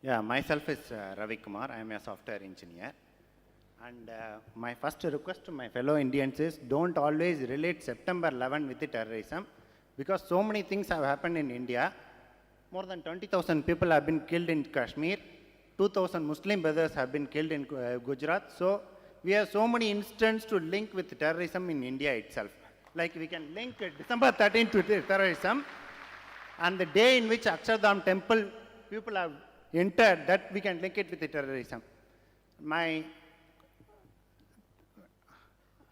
Yeah, myself is Ravi Kumar. I am a software engineer. And my first request to my fellow Indians is don't always relate September 11 with the terrorism, because so many things have happened in India. More than 20,000 people have been killed in Kashmir. 2,000 Muslim brothers have been killed in Gujarat. So we have so many instances to link with terrorism in India itself. Like we can link December 13th to terrorism, and the day in which Akshardham temple people have entered, that we can link it with the terrorism.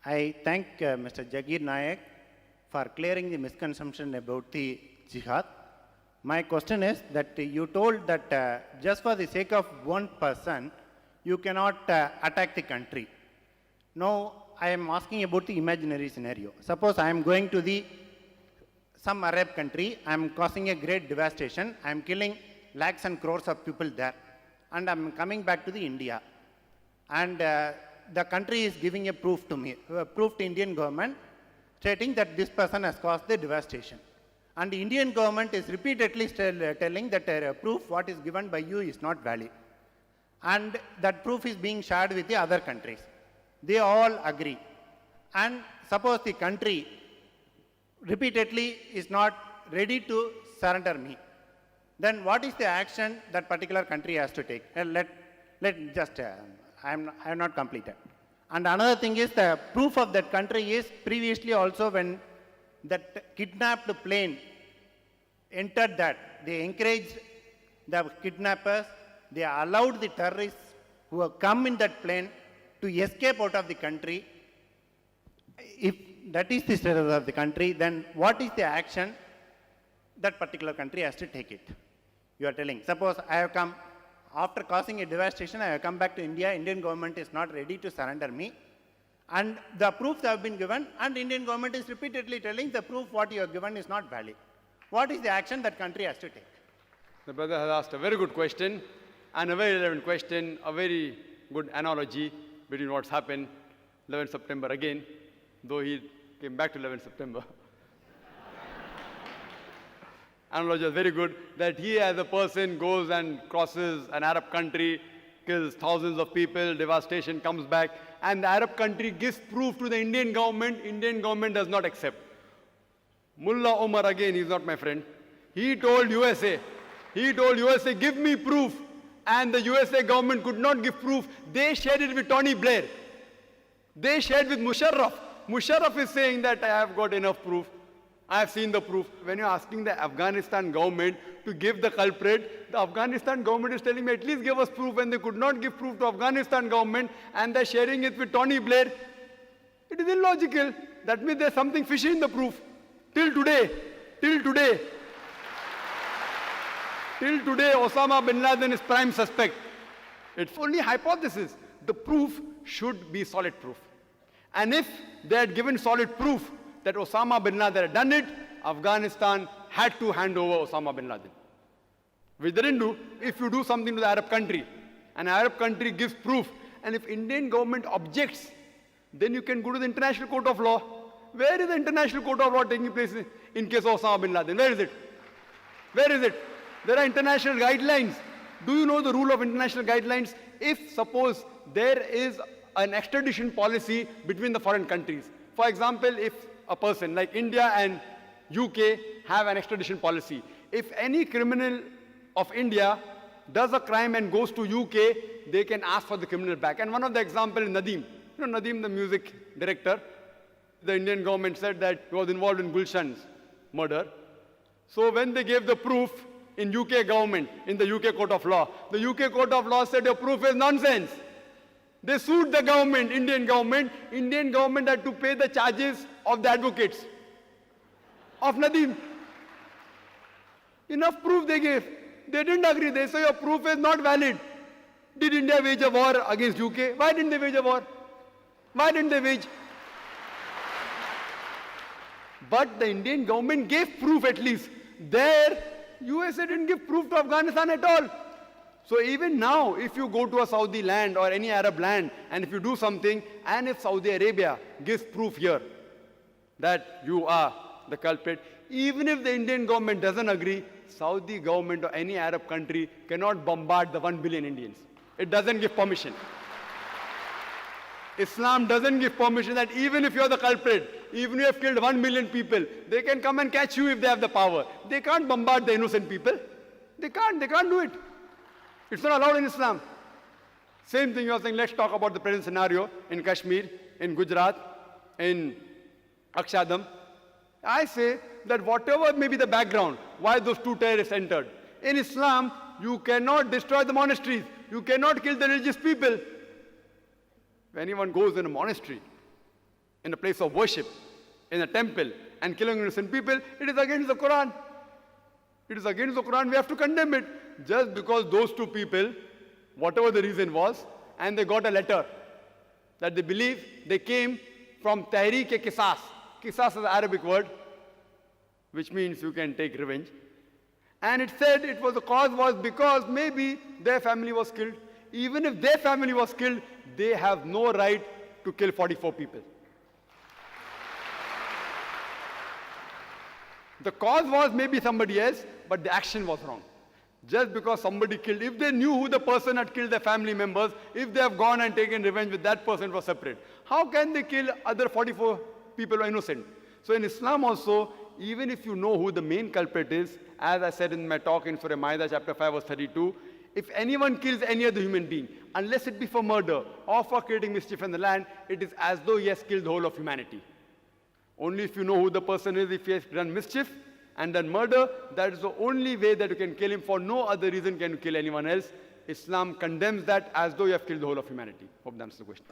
I thank Mr. Jagir Nayak for clearing the misconception about the jihad. My question is that you told that just for the sake of one person, you cannot attack the country. Now, I am asking about the imaginary scenario. Suppose I am going to some Arab country, I am causing a great devastation, I am killing lakhs and crores of people there, and I am coming back to the India. And the country is giving a proof to me, proof to Indian government, stating that this person has caused the devastation. And the Indian government is repeatedly telling that proof what is given by you is not valid. And that proof is being shared with the other countries. They all agree. And suppose the country repeatedly is not ready to surrender me, then what is the action that particular country has to take? I have not completed. And another thing is the proof of that country is previously also when that kidnapped plane entered that, they encouraged the kidnappers, they allowed the terrorists who have come in that plane to escape out of the country. If that is the status of the country, then what is the action that particular country has to take it? You are telling, suppose I have come, after causing a devastation, I have come back to India, Indian government is not ready to surrender me, and the proofs have been given, and Indian government is repeatedly telling the proof what you have given is not valid. What is the action that country has to take? The brother has asked a very good question, and a very relevant question, a very good analogy between what's happened 11 September again, though he came back to 11 September. Analogy is very good, that he as a person goes and crosses an Arab country, kills thousands of people, devastation comes back, and the Arab country gives proof to the Indian government does not accept. Mullah Omar again, he's not my friend. He told USA, give me proof. And the USA government could not give proof. They shared it with Tony Blair. They shared with Musharraf. Musharraf is saying that I have got enough proof. I have seen the proof. When you're asking the Afghanistan government to give the culprit, the Afghanistan government is telling me at least give us proof, and they could not give proof to Afghanistan government, and they're sharing it with Tony Blair. It is illogical. That means there's something fishy in the proof. Till today, Osama bin Laden is prime suspect. It's only hypothesis. The proof should be solid proof. And if they had given solid proof that Osama bin Laden had done it, Afghanistan had to hand over Osama bin Laden. Which they didn't do. If you do something to the Arab country, an Arab country gives proof, and if Indian government objects, then you can go to the International Court of Law. Where is the International Court of Law taking place in case of Osama bin Laden? Where is it? Where is it? There are international guidelines. Do you know the rule of international guidelines? If suppose there is an extradition policy between the foreign countries. For example, if a person like India and UK have an extradition policy, if any criminal of India does a crime and goes to UK, they can ask for the criminal back. And one of the examples is Nadeem. You know Nadeem, the music director. The Indian government said that he was involved in Gulshan's murder. So when they gave the proof in UK government, in the UK Court of Law, the UK Court of Law said your proof is nonsense. They sued the government, Indian government. Indian government had to pay the charges of the advocates of Nadeem. Enough proof they gave. They didn't agree. They say your proof is not valid. Did India wage a war against UK? Why didn't they wage a war? Why didn't they wage? But the Indian government gave proof at least. There, USA didn't give proof to Afghanistan at all. So even now, if you go to a Saudi land or any Arab land, and if you do something, and if Saudi Arabia gives proof here that you are the culprit, even if the Indian government doesn't agree, Saudi government or any Arab country cannot bombard the 1 billion Indians. It doesn't give permission. Islam doesn't give permission that even if you're the culprit, even if you have killed 1 million people, they can come and catch you if they have the power. They can't bombard the innocent people. They can't do it. It's not allowed in Islam. Same thing you're saying, let's talk about the present scenario in Kashmir, in Gujarat, in Akshadam. I say that whatever may be the background, why those two terrorists entered, in Islam, you cannot destroy the monasteries. You cannot kill the religious people. If anyone goes in a monastery, in a place of worship, in a temple, and killing innocent people, it is against the Quran. It is against the Quran. We have to condemn it. Just because those two people, whatever the reason was, and they got a letter that they believe they came from Tahreek-e-Qisas. Qisas is an Arabic word, which means you can take revenge. And it said the cause was because maybe their family was killed. Even if their family was killed, they have no right to kill 44 people. The cause was maybe somebody else, but the action was wrong. Just because somebody killed, if they knew who the person had killed their family members, if they have gone and taken revenge with that person, it was separate. How can they kill other 44 people who are innocent? So in Islam also, even if you know who the main culprit is, as I said in my talk in Surah Ma'idah chapter 5 verse 32, if anyone kills any other human being, unless it be for murder or for creating mischief in the land, it is as though he has killed the whole of humanity. Only if you know who the person is, if he has done mischief and done murder, that is the only way that you can kill him. For no other reason can you kill anyone else. Islam condemns that as though you have killed the whole of humanity. Hope that answers the question.